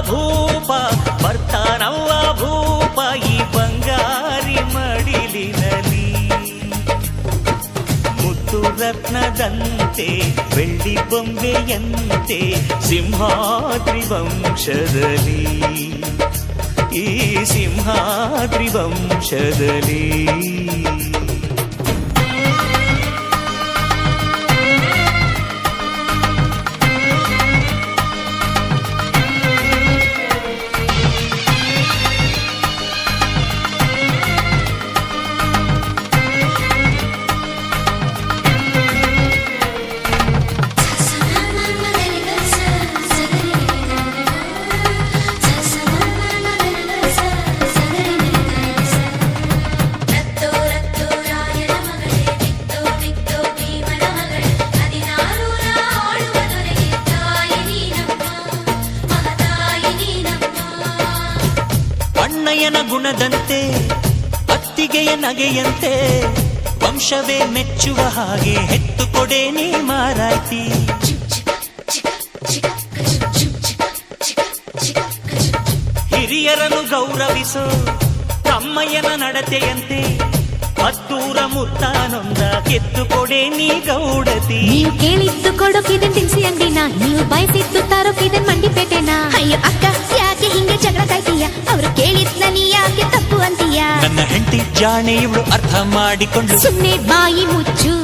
ಭೂಪ ಬರ್ತಾನವ್ವ ಭೂಪ ಈ ಬಂಗಾರಿ ಮಡಿಲಿನಲಿ ಮುತ್ತು ರತ್ನದಂತೆ ಬೆಳ್ಳಿ ಬೊಂಬೆಯಂತೆ ಸಿಂಹಾದ್ರಿ ವಂಶದಲ್ಲಿ ಈ ಸಿಂಹಾದ್ರಿ ವಂಶದಲ್ಲಿ ಅಣ್ಣಯ್ಯನ ಗುಣದಂತೆ ಅತ್ತಿಗೆಯ ನಗೆಯಂತೆ ವಂಶವೇ ಮೆಚ್ಚುವ ಹಾಗೆ ಹೆತ್ತು ಕೊಡೆ ನೀ ಮಾರಾಯ್ತಿ ಹಿರಿಯರನ್ನು ಗೌರವಿಸೋ ತಮ್ಮಯ್ಯನ ನಡತೆಯಂತೆ ಹತ್ತೂರ ಮುತ್ತಾನೊಂದ ಕೆತ್ತು ಕೊಡೆ ನೀ ಗೌಡತಿ ನೀವು ಕೇಳಿದ್ದು ಕೊಡೋಕಿದನ್ ತಿನ್ಸಿ ಅಂಗಡಿನ ನೀವು ಬಯಸಿದ್ದು ತಾರೋಕಿದನ್ ಮಂಡಿಪೇಟೆನಾ ಅಯ್ಯೋ ಅಕ್ಕ ಯಾಕೆ ಹಿಂಗೆ ಜಗಳ ಕಾಯ್ತೀಯ ಅವರು ಕೇಳಿದ್ನ ನೀ ಯಾಕೆ ತಪ್ಪು ಅಂತೀಯ ನನ್ನ ಹೆಂಡತಿ ಜಾಣೆ ಇವಳು ಅರ್ಥ ಮಾಡಿಕೊಂಡು ಸುಮ್ಮನೆ ಬಾಯಿ ಮುಚ್ಚು